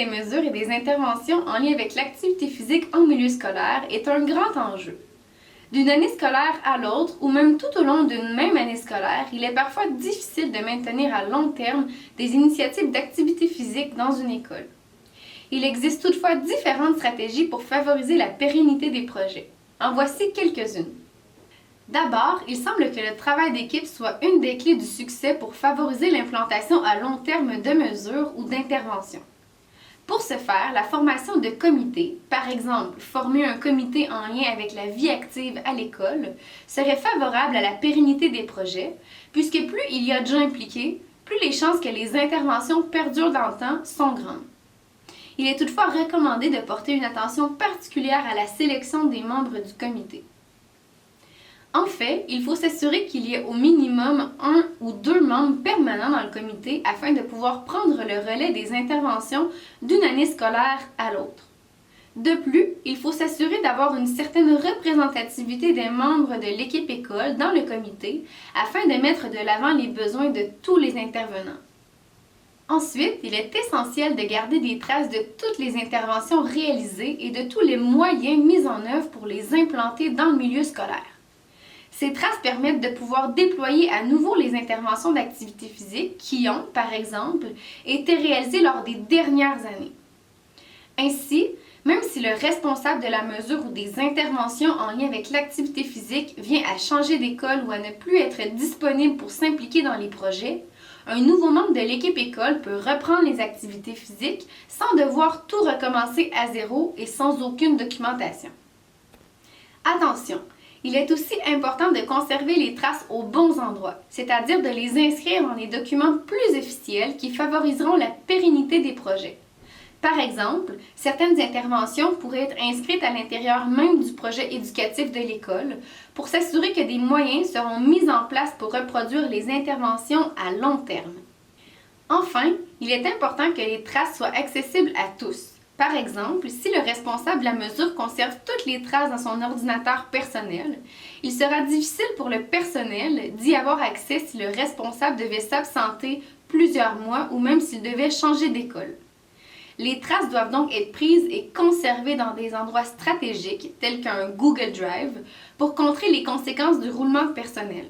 des mesures et des interventions en lien avec l'activité physique en milieu scolaire est un grand enjeu. D'une année scolaire à l'autre, ou même tout au long d'une même année scolaire, il est parfois difficile de maintenir à long terme des initiatives d'activité physique dans une école. Il existe toutefois différentes stratégies pour favoriser la pérennité des projets. En voici quelques-unes. D'abord, il semble que le travail d'équipe soit une des clés du succès pour favoriser l'implantation à long terme de mesures ou d'interventions. Pour ce faire, la formation de comités, par exemple former un comité en lien avec la vie active à l'école, serait favorable à la pérennité des projets, puisque plus il y a de gens impliqués, plus les chances que les interventions perdurent dans le temps sont grandes. Il est toutefois recommandé de porter une attention particulière à la sélection des membres du comité. En fait, il faut s'assurer qu'il y ait au minimum 1 ou 2 membres permanents dans le comité afin de pouvoir prendre le relais des interventions d'une année scolaire à l'autre. De plus, il faut s'assurer d'avoir une certaine représentativité des membres de l'équipe école dans le comité afin de mettre de l'avant les besoins de tous les intervenants. Ensuite, il est essentiel de garder des traces de toutes les interventions réalisées et de tous les moyens mis en œuvre pour les implanter dans le milieu scolaire. Ces traces permettent de pouvoir déployer à nouveau les interventions d'activité physique qui ont, par exemple, été réalisées lors des dernières années. Ainsi, même si le responsable de la mesure ou des interventions en lien avec l'activité physique vient à changer d'école ou à ne plus être disponible pour s'impliquer dans les projets, un nouveau membre de l'équipe école peut reprendre les activités physiques sans devoir tout recommencer à zéro et sans aucune documentation. Attention! Il est aussi important de conserver les traces aux bons endroits, c'est-à-dire de les inscrire dans des documents plus officiels qui favoriseront la pérennité des projets. Par exemple, certaines interventions pourraient être inscrites à l'intérieur même du projet éducatif de l'école pour s'assurer que des moyens seront mis en place pour reproduire les interventions à long terme. Enfin, il est important que les traces soient accessibles à tous. Par exemple, si le responsable de la mesure conserve toutes les traces dans son ordinateur personnel, il sera difficile pour le personnel d'y avoir accès si le responsable devait s'absenter plusieurs mois ou même s'il devait changer d'école. Les traces doivent donc être prises et conservées dans des endroits stratégiques tels qu'un Google Drive pour contrer les conséquences du roulement personnel.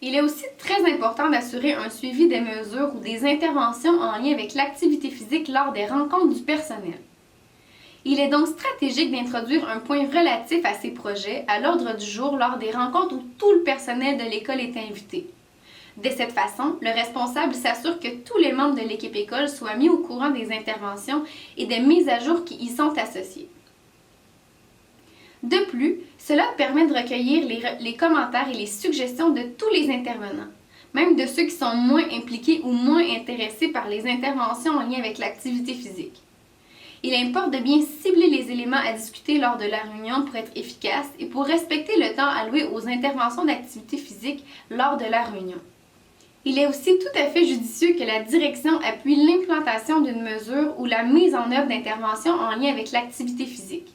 Il est aussi très important d'assurer un suivi des mesures ou des interventions en lien avec l'activité physique lors des rencontres du personnel. Il est donc stratégique d'introduire un point relatif à ces projets à l'ordre du jour lors des rencontres où tout le personnel de l'école est invité. De cette façon, le responsable s'assure que tous les membres de l'équipe école soient mis au courant des interventions et des mises à jour qui y sont associées. De plus, cela permet de recueillir les commentaires et les suggestions de tous les intervenants, même de ceux qui sont moins impliqués ou moins intéressés par les interventions en lien avec l'activité physique. Il importe de bien cibler les éléments à discuter lors de la réunion pour être efficace et pour respecter le temps alloué aux interventions d'activité physique lors de la réunion. Il est aussi tout à fait judicieux que la direction appuie l'implantation d'une mesure ou la mise en œuvre d'interventions en lien avec l'activité physique.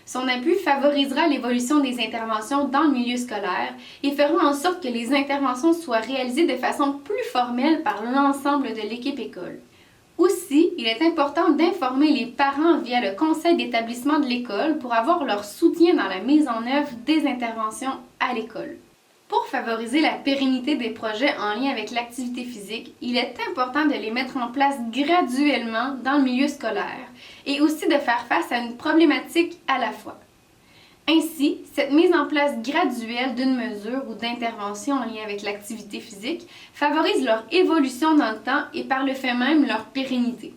Son appui favorisera l'évolution des interventions dans le milieu scolaire et fera en sorte que les interventions soient réalisées de façon plus formelle par l'ensemble de l'équipe école. Aussi, il est important d'informer les parents via le conseil d'établissement de l'école pour avoir leur soutien dans la mise en œuvre des interventions à l'école. Pour favoriser la pérennité des projets en lien avec l'activité physique, il est important de les mettre en place graduellement dans le milieu scolaire et aussi de faire face à une problématique à la fois. Ainsi, cette mise en place graduelle d'une mesure ou d'intervention en lien avec l'activité physique favorise leur évolution dans le temps et par le fait même leur pérennité.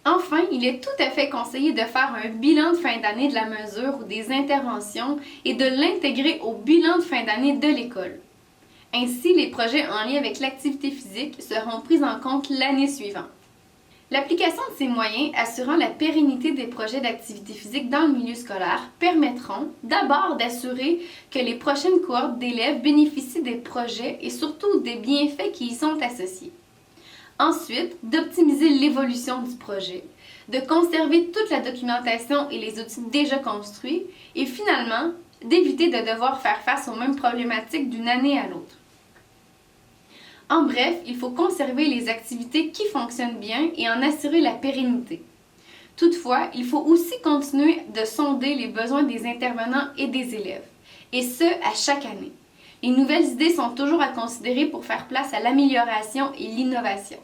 Enfin, il est tout à fait conseillé de faire un bilan de fin d'année de la mesure ou des interventions et de l'intégrer au bilan de fin d'année de l'école. Ainsi, les projets en lien avec l'activité physique seront pris en compte l'année suivante. L'application de ces moyens assurant la pérennité des projets d'activité physique dans le milieu scolaire permettront d'abord d'assurer que les prochaines cohortes d'élèves bénéficient des projets et surtout des bienfaits qui y sont associés. Ensuite, d'optimiser l'évolution du projet, de conserver toute la documentation et les outils déjà construits et finalement, d'éviter de devoir faire face aux mêmes problématiques d'une année à l'autre. En bref, il faut conserver les activités qui fonctionnent bien et en assurer la pérennité. Toutefois, il faut aussi continuer de sonder les besoins des intervenants et des élèves, et ce, à chaque année. Les nouvelles idées sont toujours à considérer pour faire place à l'amélioration et l'innovation.